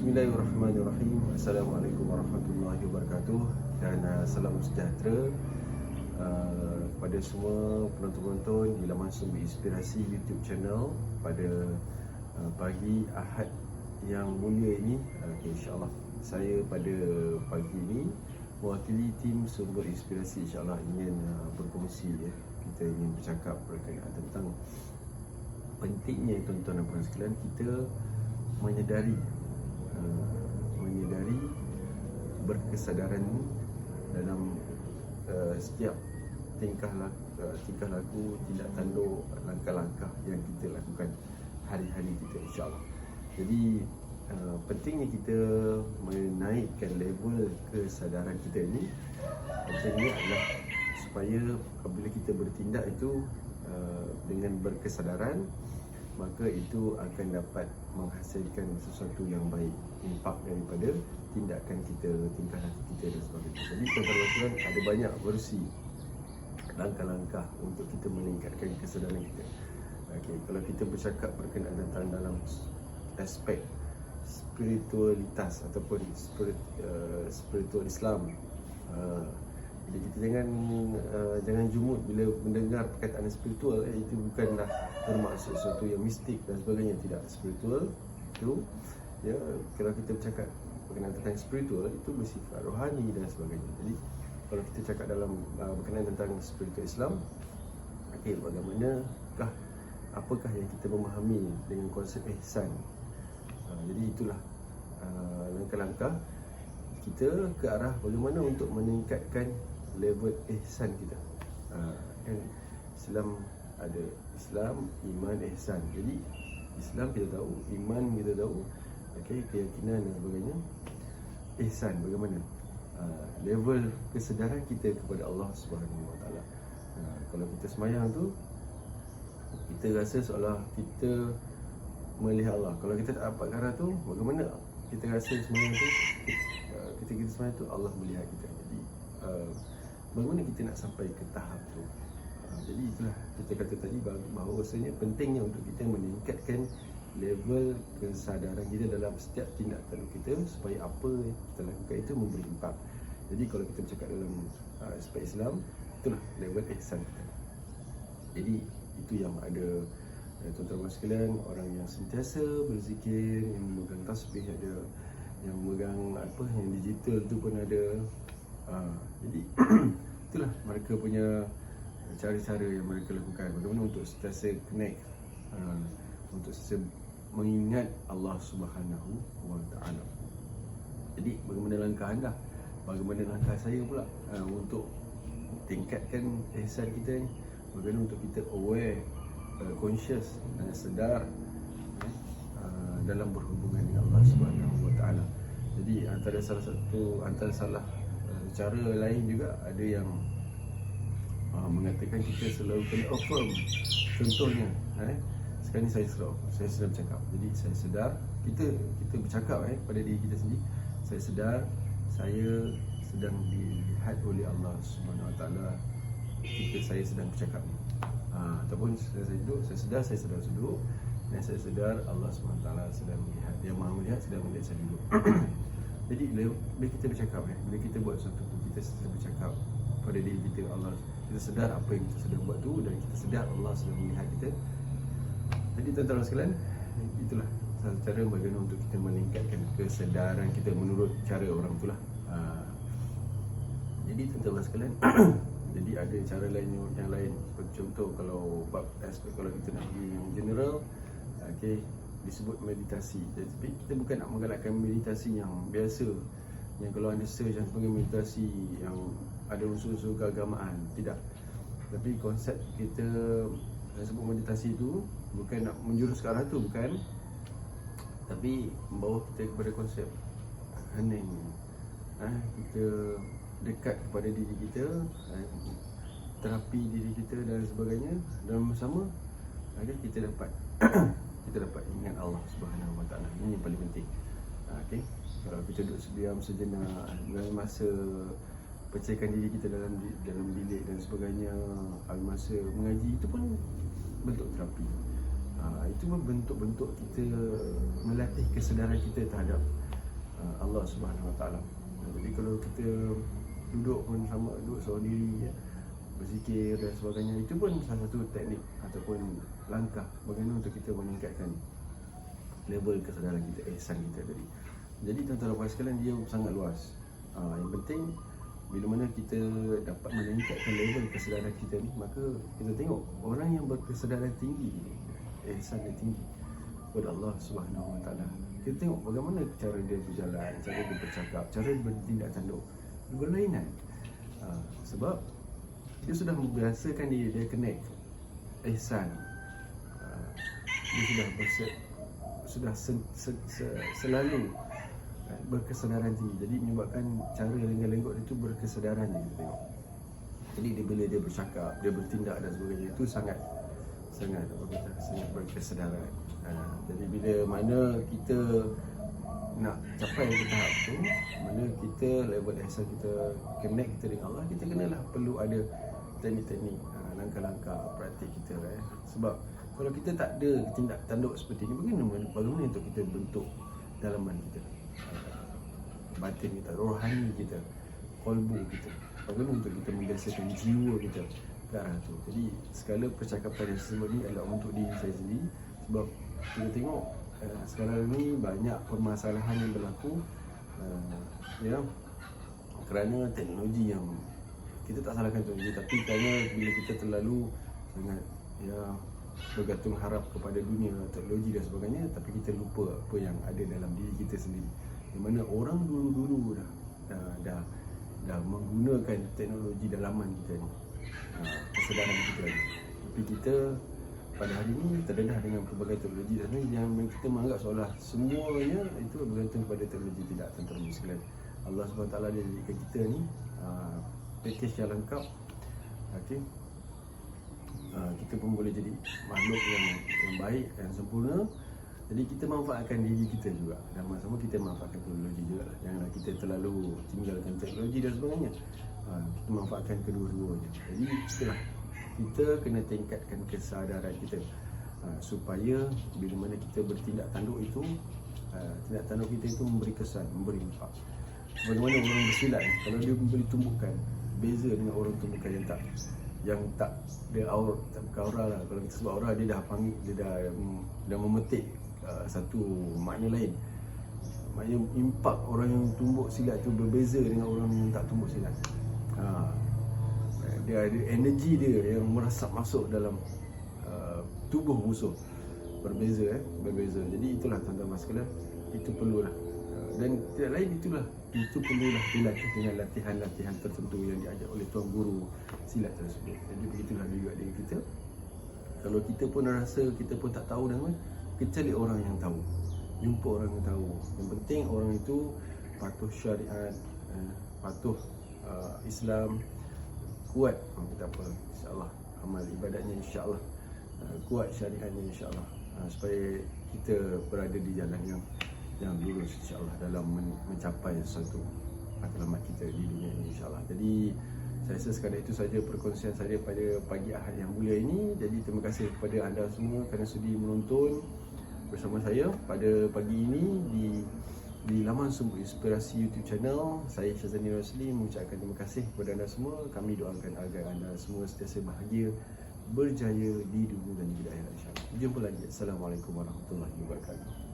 Bismillahirrahmanirrahim. Assalamualaikum warahmatullahi wabarakatuh. Dan salam sejahtera kepada semua penonton-penonton di laman Sumber Inspirasi YouTube channel pada pagi Ahad yang mulia ini. InsyaAllah saya pada pagi ini mewakili tim Sumber Inspirasi, insyaAllah ingin berkongsi kita ingin bercakap berkenaan tentang pentingnya tuan-tuan dan puan sekalian kita menyedari berkesadaran dalam setiap tingkah laku, tindak tanduk, langkah-langkah yang kita lakukan hari-hari kita, insyaAllah. Jadi pentingnya kita menaikkan level kesadaran kita ini. Pentingnya adalah supaya apabila kita bertindak itu dengan berkesadaran, maka itu akan dapat menghasilkan sesuatu yang baik, impak daripada tindakan kita, tingkah laku kita dan sebagainya. Jadi tuan-tuan ada banyak versi langkah-langkah untuk kita meningkatkan kesedaran kita. Kalau kita bercakap berkenaan tentang dalam aspek spiritualitas ataupun spiritual Islam, jadi kita jangan jumut bila mendengar perkataan spiritual. Itu bukanlah bermaksud sesuatu yang mistik dan sebagainya. Tidak, spiritual itu kalau kita bercakap berkenaan tentang spiritual itu bersifat rohani dan sebagainya. Jadi kalau kita cakap dalam berkenaan tentang spiritual Islam, bagaimanakah, apakah yang kita memahami dengan konsep ihsan. Jadi itulah langkah-langkah kita ke arah bagaimana untuk meningkatkan level ihsan kita. Islam ada Islam, iman, ihsan. Jadi Islam kita tahu, iman kita tahu, keyakinan dan sebagainya. Ihsan bagaimana? Level kesedaran kita kepada Allah Subhanahu Wa Taala. Kalau kita semayang tu, kita rasa seolah kita melihat Allah. Kalau kita tak dapat arah tu, bagaimana kita rasa semayang tu, ketika kita semayang tu Allah melihat kita. Jadi bagaimana kita nak sampai ke tahap tu? Jadi itulah kita kata tadi bahawa rasanya pentingnya untuk kita meningkatkan level kesadaran kita dalam setiap tindakan kita, supaya apa yang kita lakukan itu memberi impak. Jadi kalau kita bercakap dalam aspek Islam, itulah level ihsan kita. Jadi itu yang ada tuan-tuan sekalian, orang yang sentiasa berzikir, yang memegang tasbih ada, yang memegang yang digital tu pun ada. Jadi itulah mereka punya cara-cara yang mereka lakukan, bagaimana untuk sentiasa connect, untuk sentiasa mengingat Allah Subhanahu Wa Taala. Jadi bagaimana langkah anda, bagaimana langkah saya pula untuk tingkatkan ihsan kita ni, bagaimana untuk kita aware, conscious dan sedar dalam berhubungan dengan Allah Subhanahu Wa Taala. Jadi antara salah cara lain juga ada yang mengatakan kita selalu kena affirm. Contohnya sekarang ni saya sedang bercakap. Jadi saya sedar, kita bercakap pada diri kita sendiri. Saya sedar saya sedang dilihat oleh Allah Subhanahu Wa Taala ketika saya sedang bercakap ni. Ataupun saya duduk, saya sedar duduk, dan saya sedar Allah Subhanahu Wa Taala sedang melihat. Dia Maha melihat, sedang melihat saya duduk. Jadi bila kita bercakap, bila kita buat sesuatu tu, kita sedang bercakap pada diri kita, Allah, kita sedar apa yang kita sedang buat tu, dan kita sedar Allah sedang melihat kita. Jadi tuan-tuan sekalian, itulah satu cara bagaimana untuk kita meningkatkan kesedaran kita menurut cara orang itulah. Jadi tuan-tuan sekalian, jadi ada cara lain yang lain. Contoh kalau bab aspek, kalau kita nak pergi yang general, disebut meditasi. Tapi kita bukan nak menggalakkan meditasi yang biasa, yang kalau anda search yang sebagai meditasi yang ada unsur-unsur keagamaan. Tidak. Tapi konsep kita sebut meditasi itu bukan nak menjurus ke arah tu, bukan. Tapi membawa kita kepada konsep hening. Kita dekat kepada diri kita, terapi diri kita dan sebagainya, dan bersama kita dapat kita dapat ingat Allah Subhanahu Wa Taala. Ini yang paling penting. Kalau kita duduk diam sejenak dalam masa pecahkan diri kita dalam bilik dan sebagainya, masa mengaji, itu pun bentuk terapi. Itu bentuk-bentuk kita melatih kesedaran kita terhadap Allah Subhanahu Wa Taala. Jadi kalau kita duduk pun sama, duduk seorang diri ya, berzikir dan sebagainya, itu pun salah satu teknik ataupun langkah bagaimana untuk kita meningkatkan level kesedaran kita, ihsan kita tadi. Jadi tuan-tuan dan puan sekalian, dia sangat luas. Yang penting bila mana kita dapat meningkatkan level kesedaran kita ni, maka kita tengok orang yang berkesedaran tinggi, ihsan yang tinggi kepada Allah Subhanahu Wa Taala. Kita tengok bagaimana cara dia berjalan, cara dia bercakap, cara dia bertindak tanduk berlainan. Sebab dia sudah membiasakan diri dia connect ihsan. Dia sudah selalu berkesedaran tinggi. Jadi menyebabkan cara lenggak-lenggok itu berkesedaran dia, kita tengok. Jadi bila dia bercakap, dia bertindak dan sebagainya, itu sangat berkesedaran. Jadi bila mana kita nak capai ke tahap tu, mana kita level ihsan kita connect kita dengan Allah, kita kenalah perlu ada teknik-teknik, langkah-langkah praktik kita Sebab kalau kita tak ada tindak tanduk seperti ini, bagaimana untuk kita bentuk dalaman kita, batin kita, rohani kita, qalbu kita, bagaimana untuk kita membiasakan jiwa kita ke arah tu. Jadi segala percakapan yang sebut ni adalah untuk diri saya sendiri. Sebab kita tengok sekarang ni banyak permasalahan yang berlaku kerana teknologi yang kita tak salahkan teknologi, tapi kerana bila kita terlalu sangat bergantung harap kepada dunia teknologi dan sebagainya, tapi kita lupa apa yang ada dalam diri kita sendiri. Di mana orang dulu dah menggunakan teknologi dalaman kita ni, kesedaran kita ni. Tapi kita pada hari ini terdedah dengan pelbagai teknologi dan yang kita menganggap seolah semuanya itu bergantung kepada teknologi. Tidak, tuan-tuan sekalian. Allah SWT dia jadikan kita ni package yang lengkap. Okay. Kita pun boleh jadi makhluk yang baik, yang sempurna. Jadi kita manfaatkan diri kita juga, dan sama-sama kita manfaatkan teknologi juga. Janganlah kita terlalu tinggalkan teknologi dan sebagainya. Kita manfaatkan kedua-duanya. Jadi itulah, kita kena tingkatkan kesadaran kita supaya bila mana kita bertindak tanduk itu, tindak tanduk kita itu memberi kesan, memberi impak. Bagaimana orang bersilat, kalau dia memberi tumbukan, beza dengan orang tumbukan yang tak dia aura, tak bukan aura lah. Kalau kita sebut aura, dia dah panggil, dia dah memetik satu makna lain. Maknanya impak orang yang tumbuk silat tu berbeza dengan orang yang tak tumbuk silat. Dia ada energi dia yang merasap masuk dalam tubuh musuh. Berbeza. Jadi itulah tuan-tuan sekalian, itu perlulah. Dan tidak lain itu perlulah dilatih dengan latihan-latihan tertentu yang diajar oleh tuan guru silat tersebut. Jadi begitulah juga dengan kita. Kalau kita pun rasa kita pun tak tahu dan cari orang yang tahu, jumpa orang yang tahu. Yang penting orang itu patuh syariat, patuh Islam, kuat, kita apa, insyaAllah amal ibadatnya, insyaAllah kuat syariatnya, insyaAllah, supaya kita berada di jalan yang lurus, insyaAllah, dalam mencapai sesuatu matlamat kita di dunia ini, insyaAllah. Jadi saya rasa sekadar itu saja perkongsian saya pada pagi Ahad yang mulia ini. Jadi terima kasih kepada anda semua kerana sudi menonton bersama saya pada pagi ini di laman Sumber Inspirasi YouTube channel. Saya Syazani Rosli mengucapkan terima kasih kepada anda semua. Kami doakan agar anda semua sentiasa bahagia, berjaya di dunia dan di akhirat, insyaAllah. Jumpa lagi. Assalamualaikum warahmatullahi wabarakatuh.